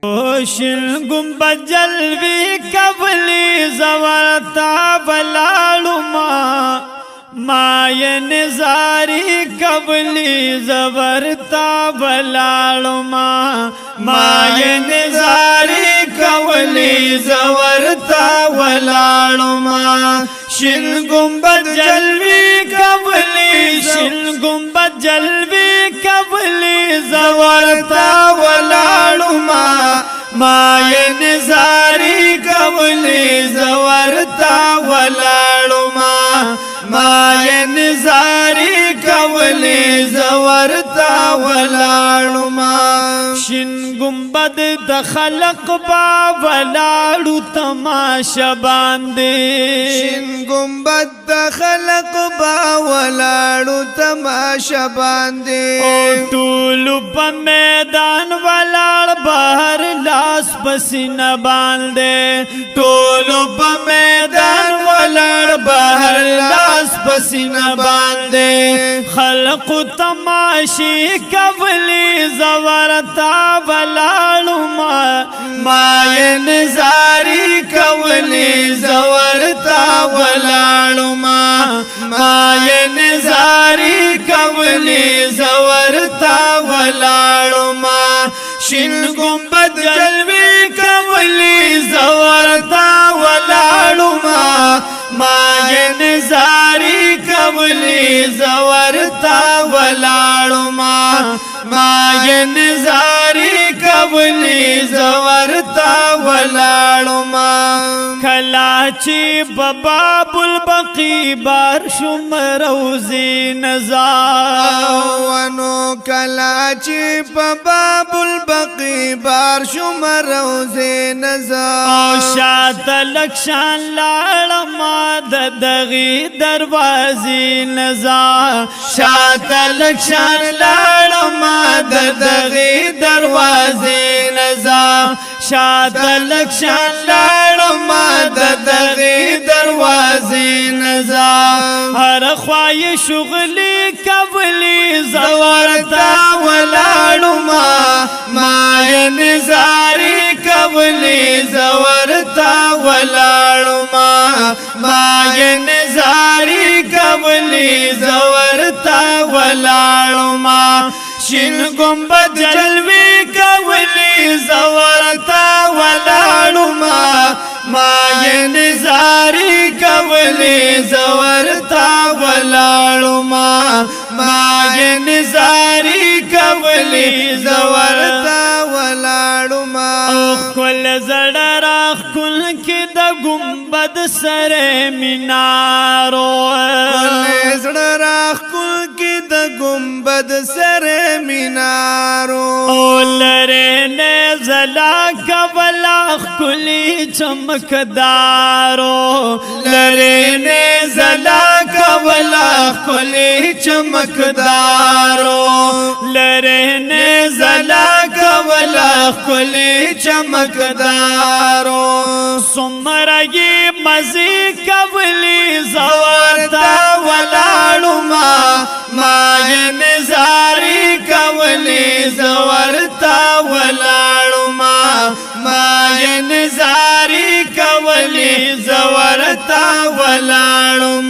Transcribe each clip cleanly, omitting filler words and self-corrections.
شل گنبد جلوی قبلی زورتا بلالو ما ی نزاری قبلی زورتا بلالو ما ی نزاری قبلی زورتا بلالو شل گنبد جلوی قبلی شل گنبد جلوی قبلی زورتا بلالو ما ی نزاری قبلی زورتا بلالو ما ی نزاری قبلی زورتا بلالو شن گنبد د خلق با بلالو تماشا باندې شن گنبد د خلق با بلالو تماشا باندې او ټول په میدان بلال بهر لاس پسینه باندې ټول په میدان بلال بهر لاس پسینه باندې خلق تماشی قبلی زورتا بلالو ما ی نزاری قبلی زورتا بلالو ما ی نزاری قبلی زورتا بلالو شن گنبد جلوی قبلی زورتا بلالو ما ی نزاری قبلی زورتا بلالو ما ی نزاری قبلی زورتا بلالو کلاچی بباب البقی بار شم روزی نزار ونو کلاچی بباب البقی بار شم روزی نزار او شات لکشان لالما دغی دروازی نزار شات لکشان لالما دغی دروازی نزار شات لکشان لالما دغی دروازی نزار هر خواهی شغلی قبلی زورتا ولالو ما ی نزاری قبلی زورتا ولالو ما ی نزاری قبلی زورتا ولالو شن گنبد جلوی قبلی زورتا ولالو ما ی نزاری قبلی زورتا ولالو ما ی نزاری قبلی زورتا ولالو کل زړه راخ کل کې د گنبد سره مینارو کل زړه راخ کل کې د گنبد سره مینارو لره نه زلا قبلا کلی چمکدارو لره نه زلا قبلا کلی چمکدارو لره نه زلا قبلا کلی چمکدارو سمرگی مزی قبلی زورتا ولالو ما ی نزاری قبلی زورتا ولالو ما ی نزاری قبلی زورتا ولالو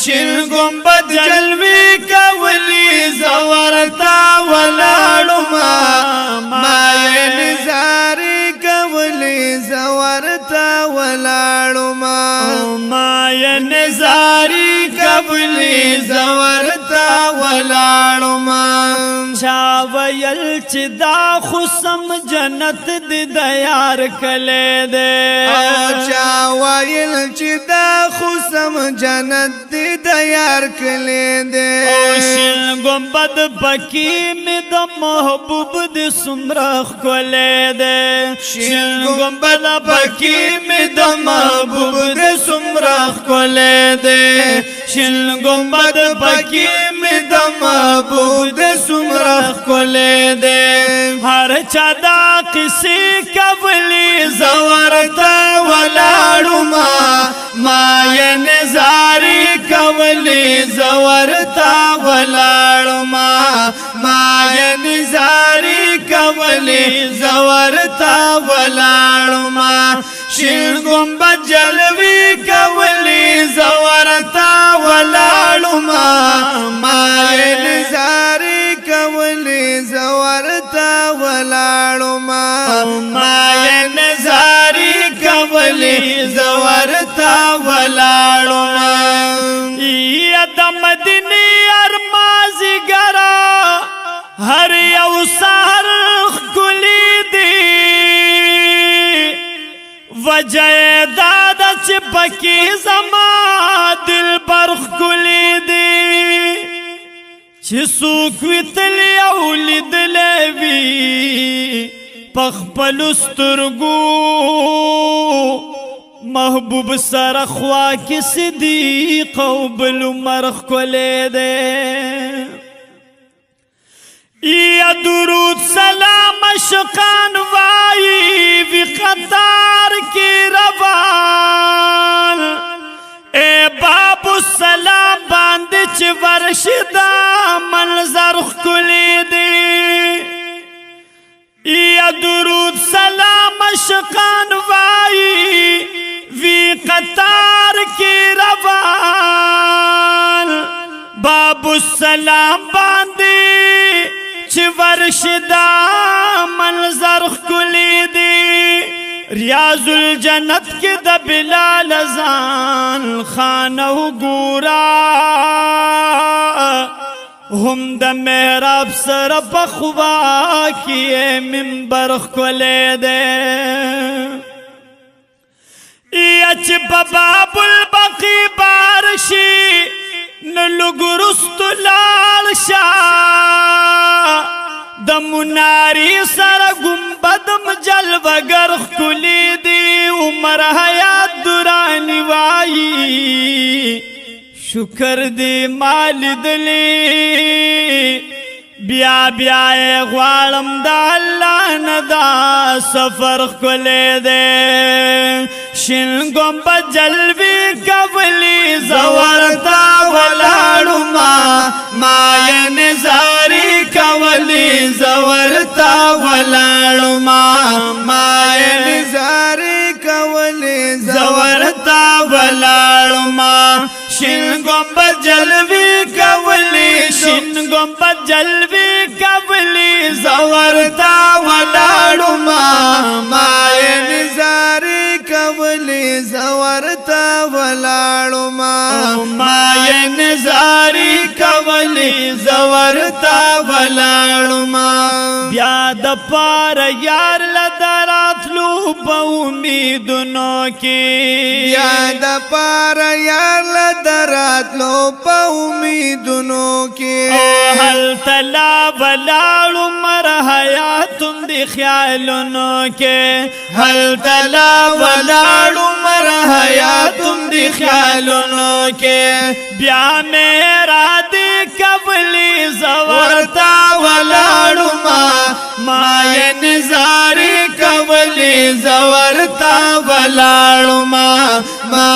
شن گنبد جلوی قبلی زورتا ولالو ما ی نزاری قبلی زورتا ولالو ما ی نزاری قبلی زورتا ولالو چا ویل چې دا خصم جنت دی دیار کله دے چا ویل چې دا خصم جنت دی دیار کله دے شن گنبد پکی می د محبوب دی سمرخ کله دے شن گنبد پکی می د محبوب دی سمرخ کله دے شن گنبد پکی می د محبوب دی سمرخ کله دے ہر چا دا کسی قبلی زورتا ولالو ما ی نزاری قبلی زورتا ولالو ما ی نزاری قبلی کولی زورتا ولاړما شین گنبد جلوی کولی زورتا ولاړما ما نظاری کولی زورتا ولاړما ما نظاری کولی زورتا ولاړما یا د مدینه ارمازی ګرا هر یو سحر خلی دی وجه دادا چې پکې زما دل برخ کلی دی چې څوک وتلی او لیدلی وي په خپلو سترګو محبوب سره خوا کې صدیق او بل مرخ کلی دی یا درود سلام عشقان وائی وی قطار کی روان اے باب السلام باند چی ورشدہ منظر کلی دی یا درود سلام عشقان وائی وی قطار کی روان باب السلام باندی چی ورشدہ منظر کلی دی ریاض الجنت کی دا بلال ازان خانو گورا هم دا محراب سر بخوا کیے منبر کلی دی یا چی باب البقی بارشی نلگرست لال شا د مناری سر گنبدم جلوگر خلی دی عمر حیات دورانی وائی شکر دی مال دلی بیا بیا غوالم دا اللہ ندا سفر خلی دی شن گنبد جلوی کولی زورتا ولاړما ما نظاری کولی زورتا ولاړما ما نظاری کولی زورتا ولاړما شین گنبد جلوی کولی شین گنبد جلوی کولی زورتا ولاړما ما نظاری کولی زورتا ولاړما ما نظاری کولی زورتا ولاړما بیا د پار یار لدراتلو په امیدونو کې بیا د پار یار لدراتلو په امیدونو کې هل تلا ولاړو مر حیاتم دی خیالونو کې هل تلا ولاړو مر حیاتم دی خیالونو کې بیا میرا دی کولی زورتا ولاړما ما نظاری کولی زورتا ولاړما ما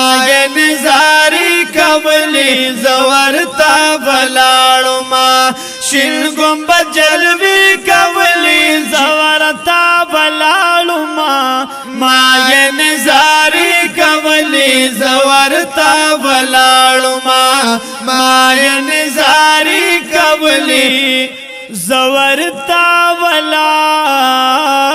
نظاری کولی زورتا ولاړما شین گنبد جلوی کولی زورتا ولاړما ما نظاری کولی زورتا ولاړما ما نظاری کولی زورتا ولاړما